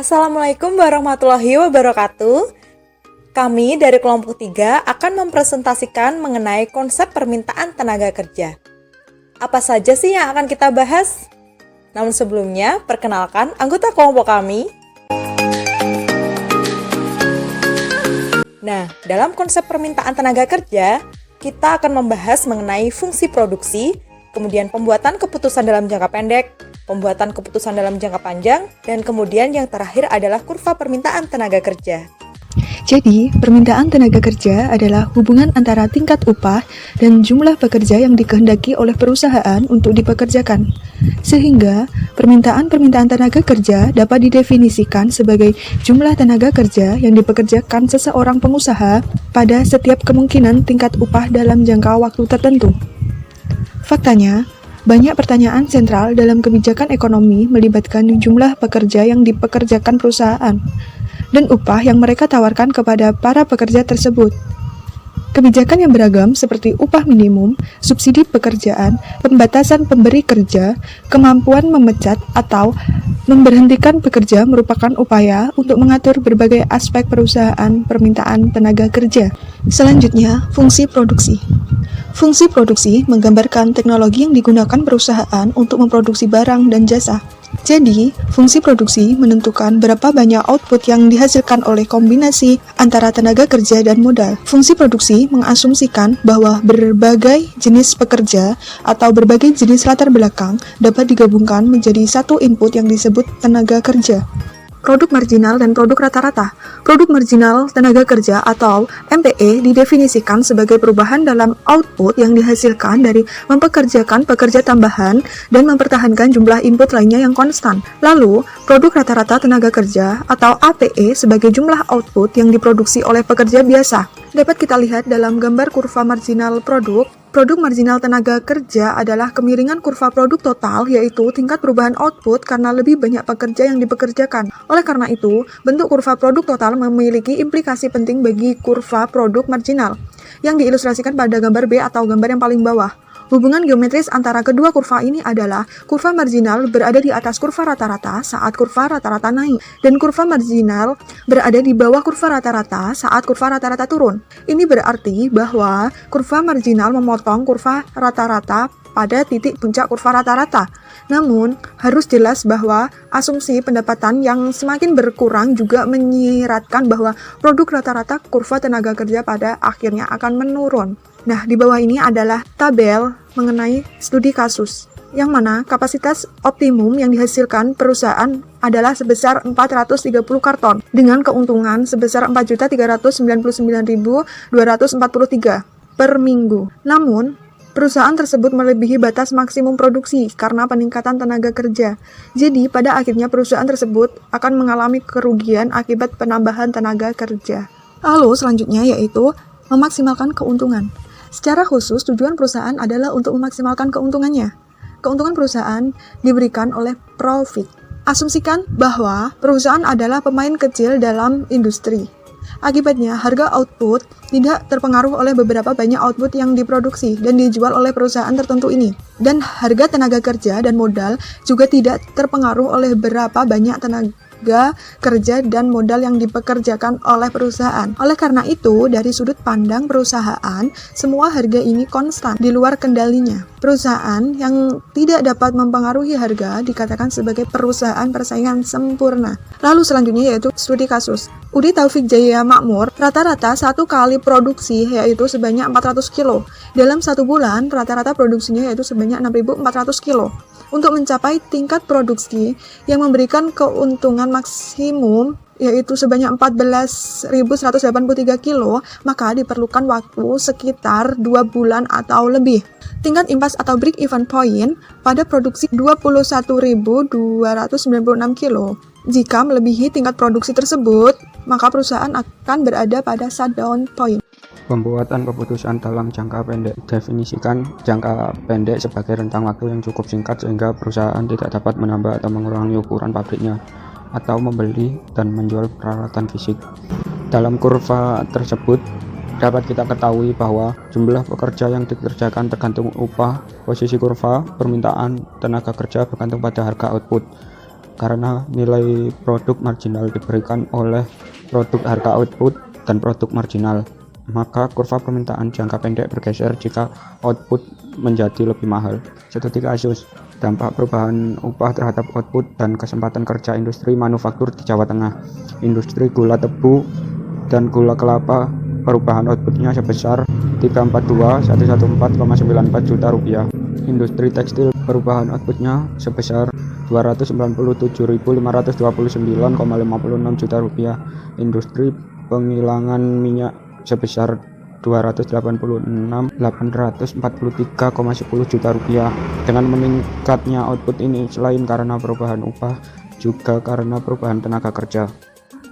Assalamualaikum warahmatullahi wabarakatuh. Kami dari kelompok 3 akan mempresentasikan mengenai konsep permintaan tenaga kerja. Apa saja sih yang akan kita bahas? Namun sebelumnya, perkenalkan anggota kelompok kami. Nah, dalam konsep permintaan tenaga kerja, kita akan membahas mengenai fungsi produksi, kemudian pembuatan keputusan dalam jangka pendek, pembuatan keputusan dalam jangka panjang, dan kemudian yang terakhir adalah kurva permintaan tenaga kerja. Jadi, permintaan tenaga kerja adalah hubungan antara tingkat upah dan jumlah pekerja yang dikehendaki oleh perusahaan untuk dipekerjakan. Sehingga, permintaan tenaga kerja dapat didefinisikan sebagai jumlah tenaga kerja yang dipekerjakan seseorang pengusaha pada setiap kemungkinan tingkat upah dalam jangka waktu tertentu. Faktanya, banyak pertanyaan sentral dalam kebijakan ekonomi melibatkan jumlah pekerja yang dipekerjakan perusahaan dan upah yang mereka tawarkan kepada para pekerja tersebut. Kebijakan yang beragam seperti upah minimum, subsidi pekerjaan, pembatasan pemberi kerja, kemampuan memecat atau memberhentikan pekerja merupakan upaya untuk mengatur berbagai aspek perusahaan permintaan tenaga kerja. Selanjutnya, fungsi produksi. Fungsi produksi menggambarkan teknologi yang digunakan perusahaan untuk memproduksi barang dan jasa. Jadi, fungsi produksi menentukan berapa banyak output yang dihasilkan oleh kombinasi antara tenaga kerja dan modal. Fungsi produksi mengasumsikan bahwa berbagai jenis pekerja atau berbagai jenis latar belakang dapat digabungkan menjadi satu input yang disebut tenaga kerja. Produk marginal dan produk rata-rata. Produk marginal tenaga kerja atau MTE didefinisikan sebagai perubahan dalam output yang dihasilkan dari mempekerjakan pekerja tambahan dan mempertahankan jumlah input lainnya yang konstan. Lalu, produk rata-rata tenaga kerja atau APE sebagai jumlah output yang diproduksi oleh pekerja biasa. Dapat kita lihat dalam gambar kurva marginal produk. Produk marginal tenaga kerja adalah kemiringan kurva produk total, yaitu tingkat perubahan output karena lebih banyak pekerja yang dipekerjakan. Oleh karena itu, bentuk kurva produk total memiliki implikasi penting bagi kurva produk marginal, yang diilustrasikan pada gambar B atau gambar yang paling bawah. Hubungan geometris antara kedua kurva ini adalah kurva marginal berada di atas kurva rata-rata saat kurva rata-rata naik, dan kurva marginal berada di bawah kurva rata-rata saat kurva rata-rata turun. Ini berarti bahwa kurva marginal memotong kurva rata-rata pada titik puncak kurva rata-rata. Namun, harus jelas bahwa asumsi pendapatan yang semakin berkurang juga menyiratkan bahwa produk rata-rata kurva tenaga kerja pada akhirnya akan menurun. Nah, di bawah ini adalah tabel mengenai studi kasus, yang mana kapasitas optimum yang dihasilkan perusahaan adalah sebesar 430 karton, dengan keuntungan sebesar 4.399.243 per minggu. Namun, perusahaan tersebut melebihi batas maksimum produksi karena peningkatan tenaga kerja. Jadi, pada akhirnya perusahaan tersebut akan mengalami kerugian akibat penambahan tenaga kerja. Lalu, selanjutnya yaitu memaksimalkan keuntungan. Secara khusus, tujuan perusahaan adalah untuk memaksimalkan keuntungannya. Keuntungan perusahaan diberikan oleh profit. Asumsikan bahwa perusahaan adalah pemain kecil dalam industri. Akibatnya, harga output tidak terpengaruh oleh beberapa banyak output yang diproduksi dan dijual oleh perusahaan tertentu ini. Dan harga tenaga kerja dan modal juga tidak terpengaruh oleh berapa banyak tenaga kerja dan modal yang dipekerjakan oleh perusahaan. Oleh karena itu, dari sudut pandang perusahaan, semua harga ini konstan di luar kendalinya. Perusahaan yang tidak dapat mempengaruhi harga dikatakan sebagai perusahaan persaingan sempurna. Lalu selanjutnya yaitu studi kasus. UD Taufik Jaya Makmur, rata-rata satu kali produksi yaitu sebanyak 400 kilo. Dalam satu bulan, rata-rata produksinya yaitu sebanyak 6.400 kilo. Untuk mencapai tingkat produksi yang memberikan keuntungan maksimum yaitu sebanyak 14.183 kilo, maka diperlukan waktu sekitar 2 bulan atau lebih. Tingkat impas atau break-even point pada produksi 21.296 kilo. Jika melebihi tingkat produksi tersebut, maka perusahaan akan berada pada shutdown point. Pembuatan keputusan dalam jangka pendek. Definisikan jangka pendek sebagai rentang waktu yang cukup singkat sehingga perusahaan tidak dapat menambah atau mengurangi ukuran pabriknya atau membeli dan menjual peralatan fisik. Dalam kurva tersebut dapat kita ketahui bahwa jumlah pekerja yang dikerjakan tergantung upah. Posisi kurva permintaan tenaga kerja bergantung pada harga output. karena nilai produk marginal diberikan oleh produk harga output dan produk marginal. Maka kurva permintaan jangka pendek bergeser jika output menjadi lebih mahal. Studi kasus dampak perubahan upah terhadap output dan kesempatan kerja industri manufaktur di Jawa Tengah. Industri gula tebu dan gula kelapa perubahan outputnya sebesar 342.114,94 juta rupiah. Industri tekstil perubahan outputnya sebesar 297.529,56 juta rupiah. Industri penggilingan minyak sebesar 286.843,10 juta rupiah. Dengan meningkatnya output ini selain karena perubahan upah juga karena perubahan tenaga kerja.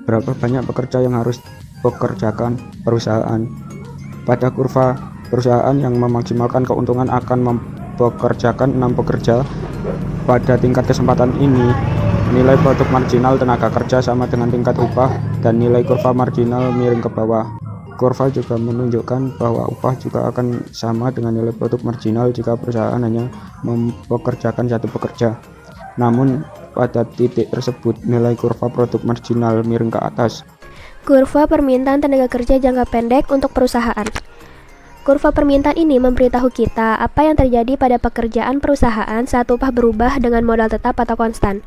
Berapa banyak pekerja yang harus pekerjakan perusahaan? Pada kurva, perusahaan yang memaksimalkan keuntungan akan mempekerjakan 6 pekerja. Pada tingkat kesempatan ini, nilai produk marginal tenaga kerja sama dengan tingkat upah dan nilai kurva marginal miring ke bawah. Kurva juga menunjukkan bahwa upah juga akan sama dengan nilai produk marginal jika perusahaan hanya mempekerjakan satu pekerja. Namun, pada titik tersebut, nilai kurva produk marginal miring ke atas. Kurva permintaan tenaga kerja jangka pendek untuk perusahaan. Kurva permintaan ini memberitahu kita apa yang terjadi pada pekerjaan perusahaan saat upah berubah dengan modal tetap atau konstan.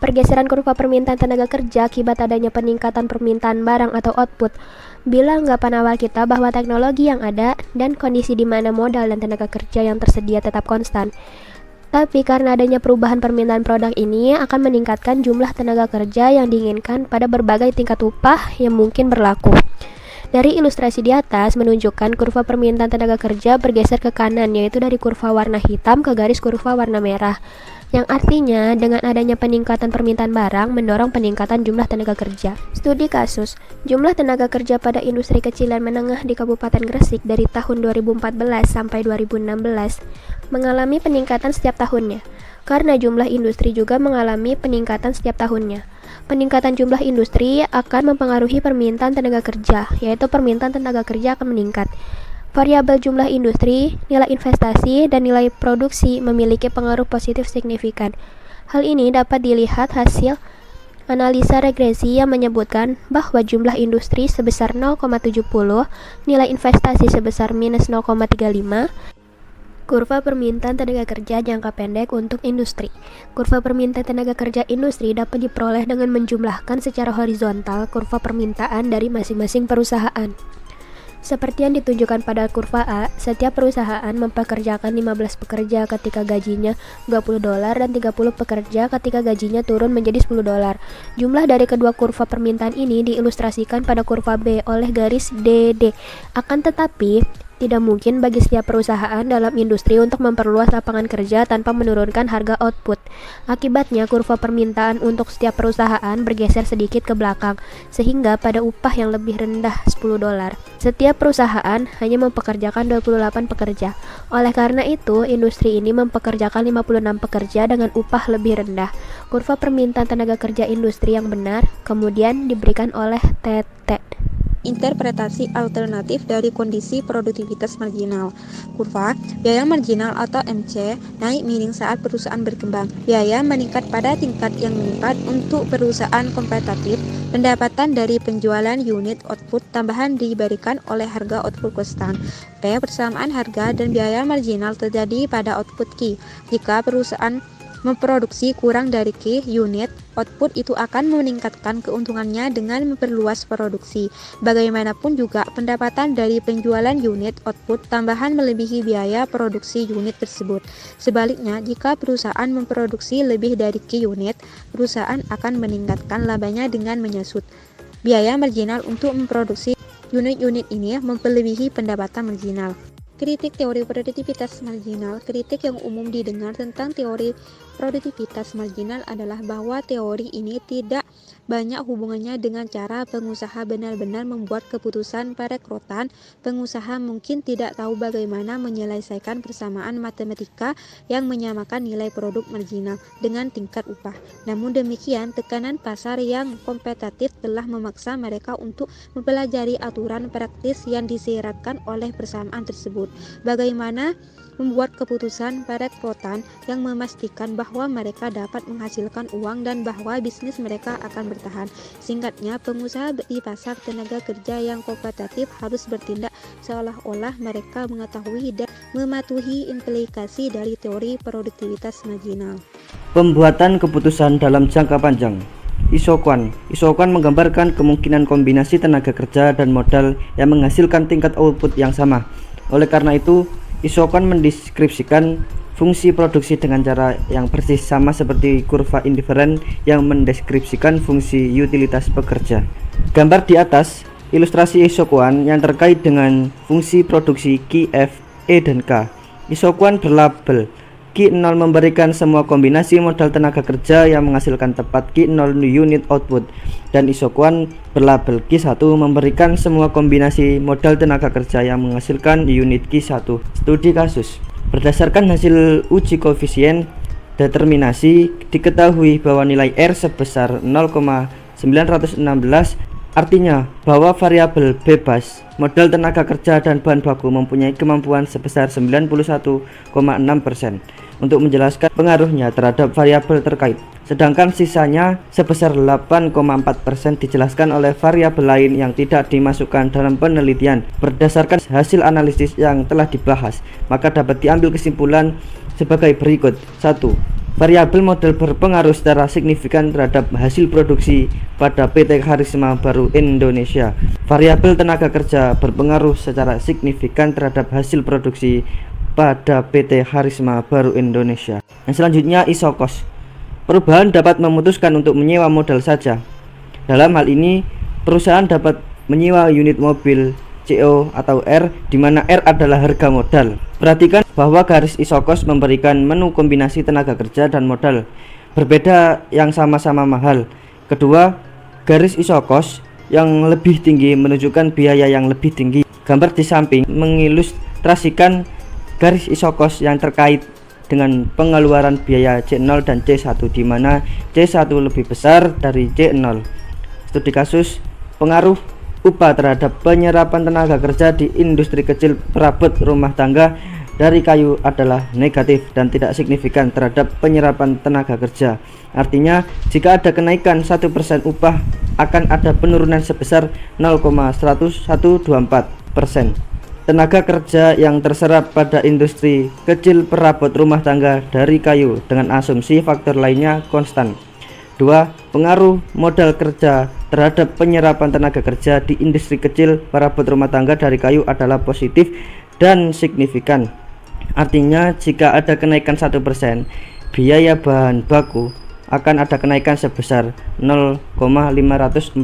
Pergeseran kurva permintaan tenaga kerja akibat adanya peningkatan permintaan barang atau output. Bila anggapan awal kita bahwa teknologi yang ada dan kondisi di mana modal dan tenaga kerja yang tersedia tetap konstan. Tapi karena adanya perubahan permintaan produk ini akan meningkatkan jumlah tenaga kerja yang diinginkan pada berbagai tingkat upah yang mungkin berlaku. Dari ilustrasi di atas menunjukkan kurva permintaan tenaga kerja bergeser ke kanan, yaitu dari kurva warna hitam ke garis kurva warna merah. Yang artinya dengan adanya peningkatan permintaan barang mendorong peningkatan jumlah tenaga kerja. Studi kasus, jumlah tenaga kerja pada industri kecil dan menengah di Kabupaten Gresik dari tahun 2014 sampai 2016 mengalami peningkatan setiap tahunnya. Karena jumlah industri juga mengalami peningkatan setiap tahunnya. Peningkatan jumlah industri akan mempengaruhi permintaan tenaga kerja, yaitu permintaan tenaga kerja akan meningkat. Variabel jumlah industri, nilai investasi, dan nilai produksi memiliki pengaruh positif signifikan. Hal ini dapat dilihat hasil analisa regresi yang menyebutkan bahwa jumlah industri sebesar 0,70, nilai investasi sebesar minus 0,35, kurva permintaan tenaga kerja jangka pendek untuk industri. Kurva permintaan tenaga kerja industri dapat diperoleh dengan menjumlahkan secara horizontal kurva permintaan dari masing-masing perusahaan. Seperti yang ditunjukkan pada kurva A, setiap perusahaan mempekerjakan 15 pekerja ketika gajinya $20 dan 30 pekerja ketika gajinya turun menjadi $10. Jumlah dari kedua kurva permintaan ini diilustrasikan pada kurva B oleh garis DD. Akan tetapi, tidak mungkin bagi setiap perusahaan dalam industri untuk memperluas lapangan kerja tanpa menurunkan harga output. Akibatnya, kurva permintaan untuk setiap perusahaan bergeser sedikit ke belakang, sehingga pada upah yang lebih rendah $10, setiap perusahaan hanya mempekerjakan 28 pekerja. Oleh karena itu, industri ini mempekerjakan 56 pekerja dengan upah lebih rendah. Kurva permintaan tenaga kerja industri yang benar kemudian diberikan oleh TT. Interpretasi alternatif dari kondisi produktivitas marginal. Kurva biaya marginal atau MC naik miring saat perusahaan berkembang. Biaya meningkat pada tingkat yang meningkat untuk perusahaan kompetitif. Pendapatan dari penjualan unit output tambahan diberikan oleh harga output konstan. P. Persamaan harga dan biaya marginal terjadi pada output Q. Jika perusahaan memproduksi kurang dari Q unit output, itu akan meningkatkan keuntungannya dengan memperluas produksi. Bagaimanapun juga, pendapatan dari penjualan unit output tambahan melebihi biaya produksi unit tersebut. Sebaliknya, jika perusahaan memproduksi lebih dari Q unit, perusahaan akan meningkatkan labanya dengan menyusut. Biaya marginal untuk memproduksi unit-unit ini melebihi pendapatan marginal. Kritik teori produktivitas marginal. Kritik yang umum didengar tentang teori produktivitas marginal adalah bahwa teori ini tidak banyak hubungannya dengan cara pengusaha benar-benar membuat keputusan perekrutan. Pengusaha mungkin tidak tahu bagaimana menyelesaikan persamaan matematika yang menyamakan nilai produk marginal dengan tingkat upah. Namun demikian, tekanan pasar yang kompetitif telah memaksa mereka untuk mempelajari aturan praktis yang disyaratkan oleh persamaan tersebut. Bagaimana membuat keputusan perekrutan yang memastikan bahwa mereka dapat menghasilkan uang dan bahwa bisnis mereka akan bertahan. Singkatnya, pengusaha di pasar tenaga kerja yang kompetitif harus bertindak seolah-olah mereka mengetahui dan mematuhi implikasi dari teori produktivitas marginal. Pembuatan keputusan dalam jangka panjang. Isokuan menggambarkan kemungkinan kombinasi tenaga kerja dan modal yang menghasilkan tingkat output yang sama. Oleh karena itu, isokuan mendeskripsikan fungsi produksi dengan cara yang persis sama seperti kurva indiferen yang mendeskripsikan fungsi utilitas pekerja. Gambar di atas ilustrasi isokuan yang terkait dengan fungsi produksi Q, F, E, dan K. Isokuan berlabel Q0 memberikan semua kombinasi modal tenaga kerja yang menghasilkan tepat Q0 unit output, dan isokuan berlabel Q1 memberikan semua kombinasi modal tenaga kerja yang menghasilkan unit Q1. Studi kasus. Berdasarkan hasil uji koefisien determinasi, diketahui bahwa nilai R sebesar 0,916, artinya bahwa variabel bebas modal tenaga kerja dan bahan baku mempunyai kemampuan sebesar 91,6% untuk menjelaskan pengaruhnya terhadap variabel terkait, sedangkan sisanya sebesar 8,4% dijelaskan oleh variabel lain yang tidak dimasukkan dalam penelitian. Berdasarkan hasil analisis yang telah dibahas, maka dapat diambil kesimpulan sebagai berikut. 1. Variabel modal berpengaruh secara signifikan terhadap hasil produksi pada PT Karisma Baru Indonesia. Variabel tenaga kerja berpengaruh secara signifikan terhadap hasil produksi pada PT Karisma Baru Indonesia. Yang selanjutnya, isokos. Perubahan dapat memutuskan untuk menyewa modal saja. Dalam hal ini, perusahaan dapat menyewa unit mobil CO atau R, di mana R adalah harga modal. Perhatikan bahwa garis isokos memberikan menu kombinasi tenaga kerja dan modal berbeda yang sama-sama mahal. Kedua, garis isokos yang lebih tinggi menunjukkan biaya yang lebih tinggi. Gambar di samping mengilustrasikan garis isokos yang terkait dengan pengeluaran biaya C0 dan C1, di mana C1 lebih besar dari C0. Studi kasus. Pengaruh upah terhadap penyerapan tenaga kerja di industri kecil perabot rumah tangga dari kayu adalah negatif dan tidak signifikan terhadap penyerapan tenaga kerja. Artinya, jika ada kenaikan 1% upah, akan ada penurunan sebesar 0,1124%. Tenaga kerja yang terserap pada industri kecil perabot rumah tangga dari kayu dengan asumsi faktor lainnya konstan. 2. Pengaruh modal kerja terhadap penyerapan tenaga kerja di industri kecil perabot rumah tangga dari kayu adalah positif dan signifikan. Artinya, jika ada kenaikan 1%, biaya bahan baku akan ada kenaikan sebesar 0,547%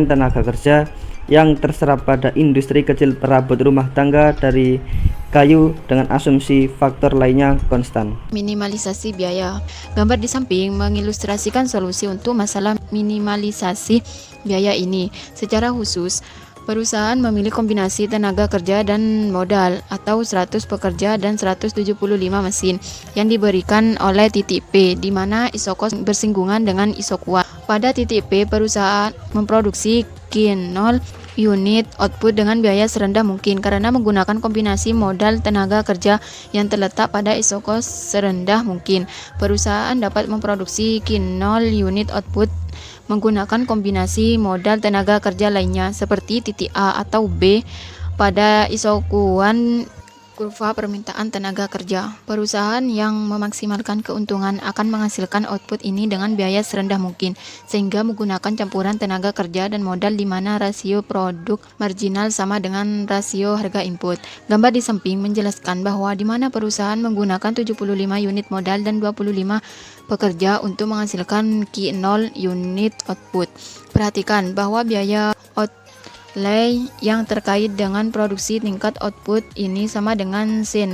tenaga kerja yang terserap pada industri kecil perabot rumah tangga dari kayu dengan asumsi faktor lainnya konstan. Minimalisasi biaya. Gambar di samping mengilustrasikan solusi untuk masalah minimalisasi biaya ini. Secara khusus, perusahaan memilih kombinasi tenaga kerja dan modal atau 100 pekerja dan 175 mesin yang diberikan oleh titik P, di mana isokos bersinggungan dengan isokuan. Pada titik P, perusahaan memproduksi Q0 unit output dengan biaya serendah mungkin karena menggunakan kombinasi modal tenaga kerja yang terletak pada isokos serendah mungkin. Perusahaan dapat memproduksi Q0 unit output menggunakan kombinasi modal tenaga kerja lainnya seperti titik A atau B pada isokuan kurva permintaan tenaga kerja. Perusahaan yang memaksimalkan keuntungan akan menghasilkan output ini dengan biaya serendah mungkin, sehingga menggunakan campuran tenaga kerja dan modal di mana rasio produk marginal sama dengan rasio harga input. Gambar di samping menjelaskan bahwa di mana perusahaan menggunakan 75 unit modal dan 25 pekerja untuk menghasilkan Q0 unit output. Perhatikan bahwa biaya outlay yang terkait dengan produksi tingkat output ini sama dengan $0.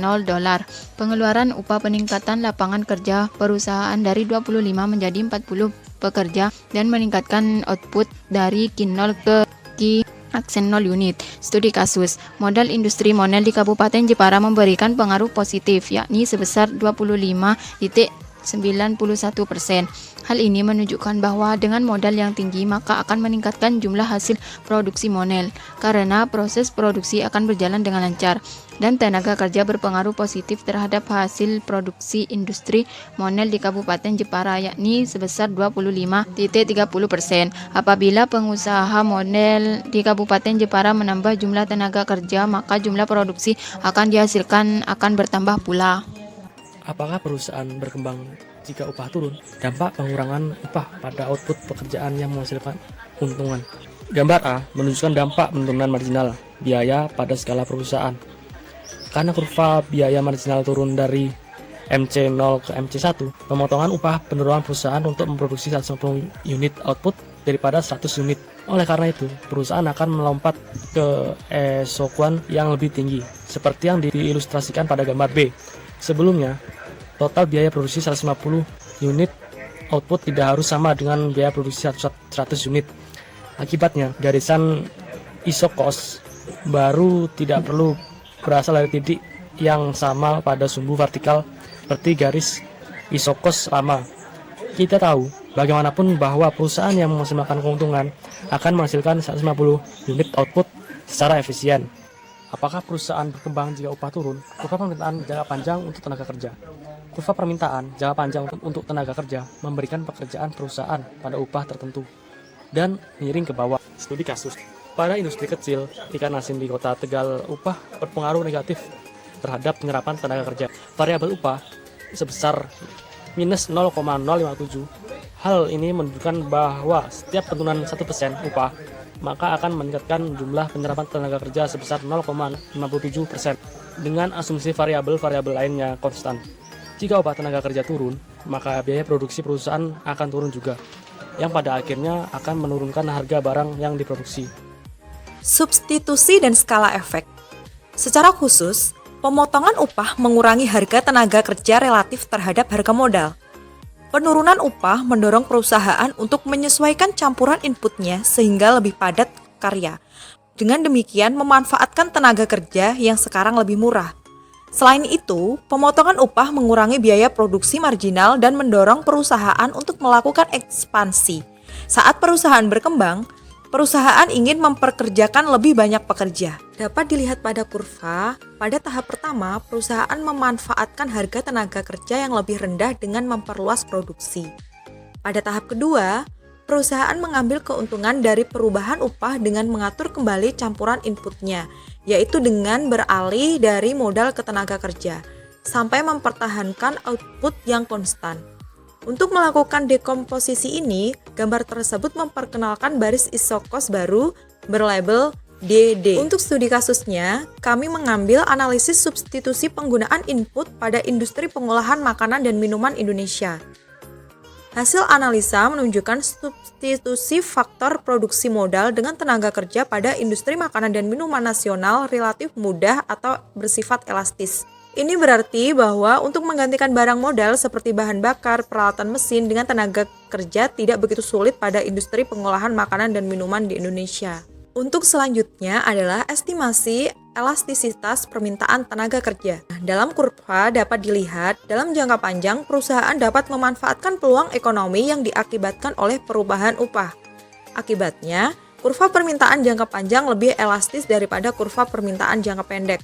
Pengeluaran upah peningkatan lapangan kerja perusahaan dari 25 menjadi 40 pekerja dan meningkatkan output dari Q0 ke Q0 unit. Studi kasus. Modal industri monel di Kabupaten Jepara memberikan pengaruh positif, yakni sebesar 25,91%. Hal ini menunjukkan bahwa dengan modal yang tinggi maka akan meningkatkan jumlah hasil produksi monel karena proses produksi akan berjalan dengan lancar. dan tenaga kerja berpengaruh positif terhadap hasil produksi industri monel di Kabupaten Jepara, yakni sebesar 25,30%. Apabila pengusaha monel di Kabupaten Jepara menambah jumlah tenaga kerja, maka jumlah produksi akan dihasilkan akan bertambah pula. Apakah perusahaan berkembang jika upah turun? Dampak pengurangan upah pada output pekerjaan yang menghasilkan keuntungan. Gambar A menunjukkan dampak penurunan marginal biaya pada skala perusahaan. Karena kurva biaya marginal turun dari MC0 ke MC1, pemotongan upah penurunan perusahaan untuk memproduksi 150 unit output daripada 100 unit. Oleh karena itu, perusahaan akan melompat ke esokuan yang lebih tinggi, seperti yang diilustrasikan pada gambar B. Sebelumnya, total biaya produksi 150 unit output tidak harus sama dengan biaya produksi 100 unit. Akibatnya, garisan isokos baru tidak perlu berasal dari titik yang sama pada sumbu vertikal seperti garis isokos lama. Kita tahu bagaimanapun bahwa perusahaan yang memaksimalkan keuntungan akan menghasilkan 150 unit output secara efisien. Apakah perusahaan berkembang jika upah turun? Kurva permintaan jangka panjang untuk tenaga kerja. Kurva permintaan jangka panjang untuk tenaga kerja memberikan pekerjaan perusahaan pada upah tertentu dan miring ke bawah. Studi kasus. Pada industri kecil, ikan asin di kota Tegal, upah berpengaruh negatif terhadap penyerapan tenaga kerja. Variabel upah sebesar minus 0,057. Hal ini menunjukkan bahwa setiap penurunan 1% upah, maka akan meningkatkan jumlah penyerapan tenaga kerja sebesar 0,57% dengan asumsi variabel-variabel lainnya konstan. Jika upah tenaga kerja turun, maka biaya produksi perusahaan akan turun juga, yang pada akhirnya akan menurunkan harga barang yang diproduksi. Substitusi dan skala efek. Secara khusus, pemotongan upah mengurangi harga tenaga kerja relatif terhadap harga modal. Penurunan upah mendorong perusahaan untuk menyesuaikan campuran inputnya sehingga lebih padat karya. Dengan demikian memanfaatkan tenaga kerja yang sekarang lebih murah. Selain itu, pemotongan upah mengurangi biaya produksi marginal dan mendorong perusahaan untuk melakukan ekspansi. Saat perusahaan berkembang, perusahaan ingin memperkerjakan lebih banyak pekerja. Dapat dilihat pada kurva, pada tahap pertama, perusahaan memanfaatkan harga tenaga kerja yang lebih rendah dengan memperluas produksi. Pada tahap kedua, perusahaan mengambil keuntungan dari perubahan upah dengan mengatur kembali campuran inputnya, yaitu dengan beralih dari modal ke tenaga kerja, sampai mempertahankan output yang konstan. Untuk melakukan dekomposisi ini, gambar tersebut memperkenalkan baris isokos baru berlabel DD. Untuk studi kasusnya, kami mengambil analisis substitusi penggunaan input pada industri pengolahan makanan dan minuman Indonesia. Hasil analisa menunjukkan substitusi faktor produksi modal dengan tenaga kerja pada industri makanan dan minuman nasional relatif mudah atau bersifat elastis. Ini berarti bahwa untuk menggantikan barang modal seperti bahan bakar, peralatan mesin dengan tenaga kerja tidak begitu sulit pada industri pengolahan makanan dan minuman di Indonesia. Untuk selanjutnya adalah estimasi elastisitas permintaan tenaga kerja. Dalam kurva dapat dilihat, dalam jangka panjang perusahaan dapat memanfaatkan peluang ekonomi yang diakibatkan oleh perubahan upah. Akibatnya, kurva permintaan jangka panjang lebih elastis daripada kurva permintaan jangka pendek.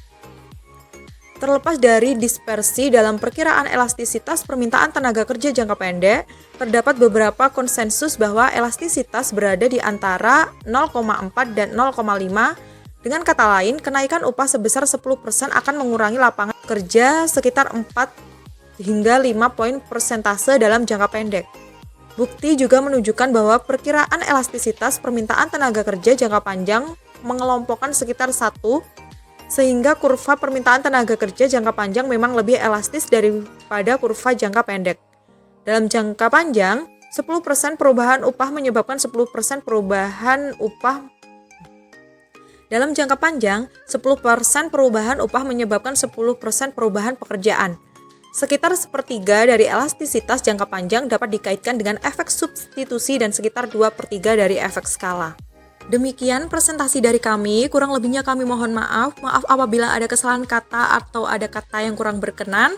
Terlepas dari dispersi dalam perkiraan elastisitas permintaan tenaga kerja jangka pendek, terdapat beberapa konsensus bahwa elastisitas berada di antara 0,4 dan 0,5. Dengan kata lain, kenaikan upah sebesar 10% akan mengurangi lapangan kerja sekitar 4 hingga 5 poin persentase dalam jangka pendek. Bukti juga menunjukkan bahwa perkiraan elastisitas permintaan tenaga kerja jangka panjang mengelompokkan sekitar 1, sehingga kurva permintaan tenaga kerja jangka panjang memang lebih elastis daripada kurva jangka pendek. Dalam jangka panjang, 10% perubahan upah menyebabkan 10% perubahan upah. Dalam jangka panjang, 10% perubahan upah menyebabkan 10% perubahan pekerjaan. Sekitar sepertiga dari elastisitas jangka panjang dapat dikaitkan dengan efek substitusi dan sekitar 2/3 dari efek skala. Demikian presentasi dari kami, kurang lebihnya kami mohon maaf. Maaf apabila ada kesalahan kata atau ada kata yang kurang berkenan.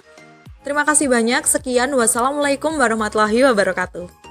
Terima kasih banyak, sekian, wassalamualaikum warahmatullahi wabarakatuh.